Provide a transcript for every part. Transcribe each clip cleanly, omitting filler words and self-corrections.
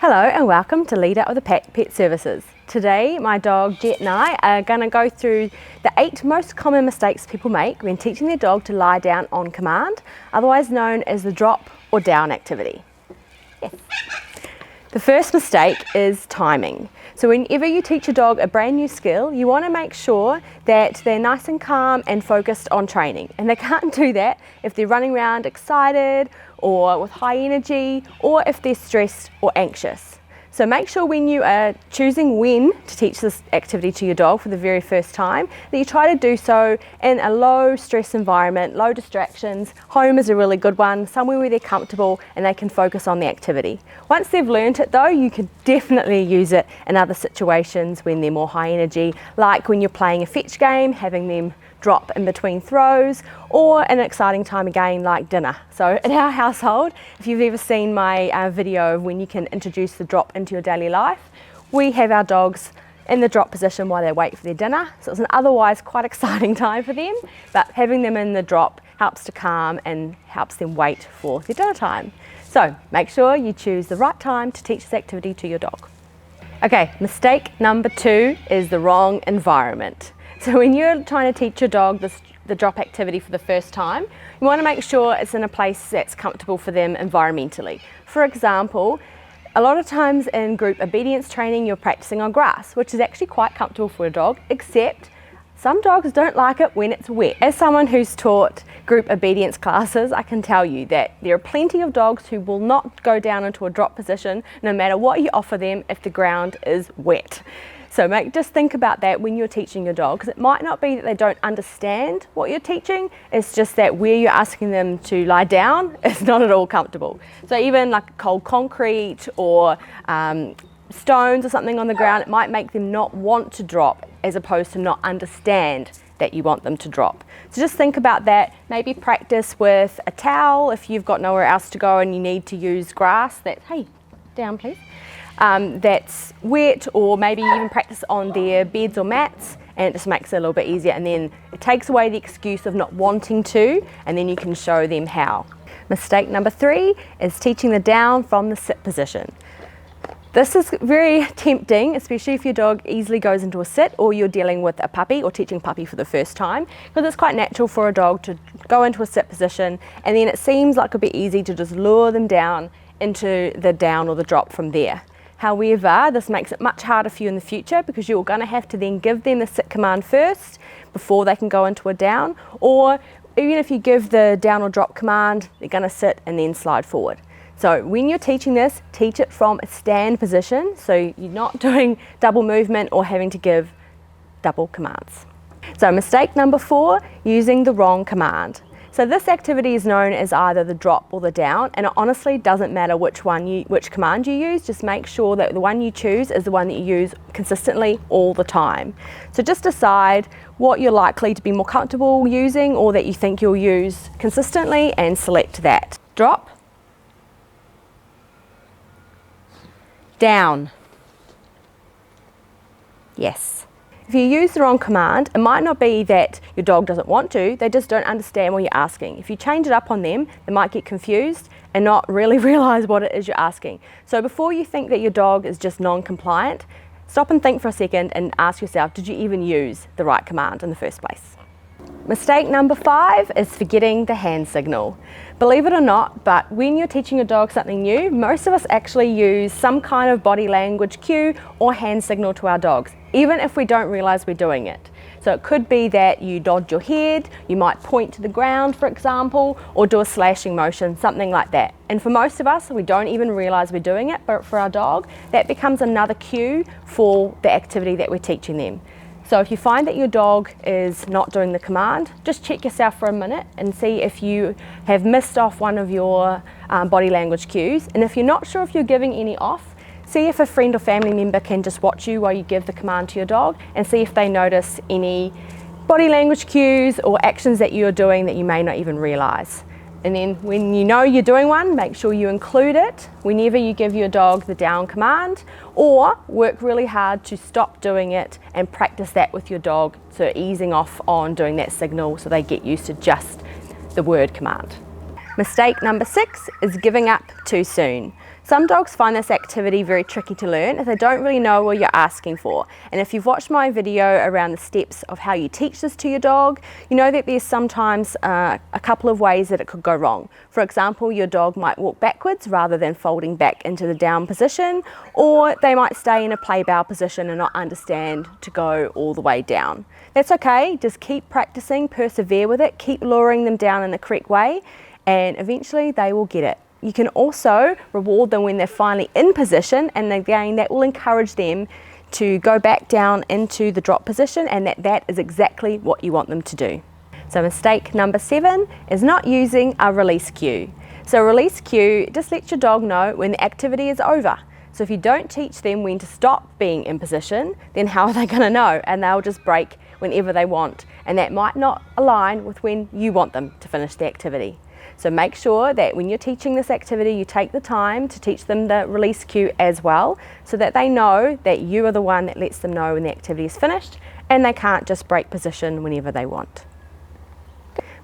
Hello and welcome to Leader of the Pack Pet Services. Today my dog Jet and I are going to go through the 8 most common mistakes people make when teaching their dog to lie down on command, otherwise known as the drop or down activity. Yes. The first mistake is timing. So whenever you teach a dog a brand new skill, you want to make sure that they're nice and calm and focused on training. And they can't do that if they're running around excited or with high energy, or if they're stressed or anxious. So make sure when you are choosing when to teach this activity to your dog for the very first time, that you try to do so in a low stress environment, low distractions. Home is a really good one, somewhere where they're comfortable and they can focus on the activity. Once they've learned it though, you can definitely use it in other situations when they're more high energy, like when you're playing a fetch game, having them drop in between throws, or an exciting time again like dinner. So in our household, if you've ever seen my video of when you can introduce the drop into your daily life, we have our dogs in the drop position while they wait for their dinner. So it's an otherwise quite exciting time for them, but having them in the drop helps to calm and helps them wait for their dinner time. So make sure you choose the right time to teach this activity to your dog. Okay, mistake number 2 is the wrong environment. So when you're trying to teach your dog the drop activity for the first time, you want to make sure it's in a place that's comfortable for them environmentally. For example, a lot of times in group obedience training, you're practicing on grass, which is actually quite comfortable for a dog, except some dogs don't like it when it's wet. As someone who's taught group obedience classes, I can tell you that there are plenty of dogs who will not go down into a drop position no matter what you offer them if the ground is wet. So just think about that when you're teaching your dog, because it might not be that they don't understand what you're teaching, it's just that where you're asking them to lie down is not at all comfortable. So even like cold concrete or stones or something on the ground, it might make them not want to drop as opposed to not understand that you want them to drop. So just think about that. Maybe practice with a towel if you've got nowhere else to go and you need to use grass. Hey, down please. That's wet, or maybe even practice on their beds or mats, and it just makes it a little bit easier, and then it takes away the excuse of not wanting to, and then you can show them how. Mistake number 3 is teaching the down from the sit position. This is very tempting, especially if your dog easily goes into a sit or you're dealing with a puppy or teaching puppy for the first time, because it's quite natural for a dog to go into a sit position and then it seems like it'd be easy to just lure them down into the down or the drop from there. However, this makes it much harder for you in the future because you're going to have to then give them the sit command first before they can go into a down, or even if you give the down or drop command, they're going to sit and then slide forward. So when you're teaching this, teach it from a stand position, so you're not doing double movement or having to give double commands. So mistake number 4, using the wrong command. So this activity is known as either the drop or the down, and it honestly doesn't matter which command you use, just make sure that the one you choose is the one that you use consistently all the time. So just decide what you're likely to be more comfortable using or that you think you'll use consistently and select that. Drop, down, yes. If you use the wrong command, it might not be that your dog doesn't want to, they just don't understand what you're asking. If you change it up on them, they might get confused and not really realise what it is you're asking. So before you think that your dog is just non-compliant, stop and think for a second and ask yourself, did you even use the right command in the first place? Mistake number 5 is forgetting the hand signal. Believe it or not, but when you're teaching a dog something new, most of us actually use some kind of body language cue or hand signal to our dogs, even if we don't realise we're doing it. So it could be that you nod your head, you might point to the ground, for example, or do a slashing motion, something like that. And for most of us, we don't even realise we're doing it, but for our dog, that becomes another cue for the activity that we're teaching them. So if you find that your dog is not doing the command, just check yourself for a minute and see if you have missed off one of your body language cues. And if you're not sure if you're giving any off, see if a friend or family member can just watch you while you give the command to your dog and see if they notice any body language cues or actions that you're doing that you may not even realise. And then when you know you're doing one, make sure you include it whenever you give your dog the down command, or work really hard to stop doing it and practice that with your dog, so easing off on doing that signal so they get used to just the word command. Mistake number 6 is giving up too soon. Some dogs find this activity very tricky to learn if they don't really know what you're asking for. And if you've watched my video around the steps of how you teach this to your dog, you know that there's sometimes a couple of ways that it could go wrong. For example, your dog might walk backwards rather than folding back into the down position, or they might stay in a play bow position and not understand to go all the way down. That's okay, just keep practicing, persevere with it, keep luring them down in the correct way, and eventually they will get it. You can also reward them when they're finally in position, and again that will encourage them to go back down into the drop position, and that is exactly what you want them to do. So mistake number 7 is not using a release cue. So a release cue just lets your dog know when the activity is over. So if you don't teach them when to stop being in position, then how are they going to know? And they'll just break whenever they want, and that might not align with when you want them to finish the activity. So make sure that when you're teaching this activity, you take the time to teach them the release cue as well, so that they know that you are the one that lets them know when the activity is finished, and they can't just break position whenever they want.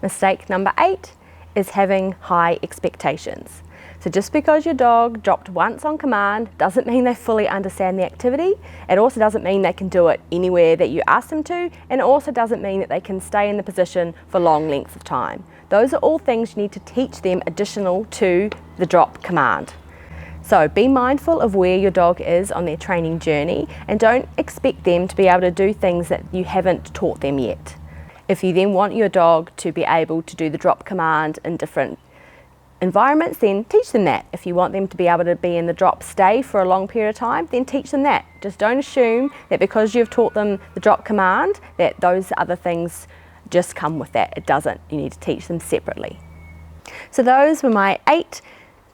Mistake number 8 is having high expectations. So just because your dog dropped once on command doesn't mean they fully understand the activity. It also doesn't mean they can do it anywhere that you ask them to, and it also doesn't mean that they can stay in the position for long lengths of time. Those are all things you need to teach them additional to the drop command. So be mindful of where your dog is on their training journey, and don't expect them to be able to do things that you haven't taught them yet. If you then want your dog to be able to do the drop command in different environments, then teach them that. If you want them to be able to be in the drop stay for a long period of time, then teach them that. Just don't assume that because you've taught them the drop command that those other things just come with that. It doesn't. You need to teach them separately. So those were my 8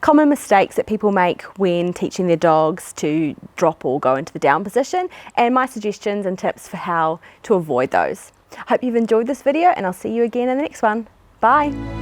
common mistakes that people make when teaching their dogs to drop or go into the down position, and my suggestions and tips for how to avoid those. Hope you've enjoyed this video, and I'll see you again in the next one. Bye.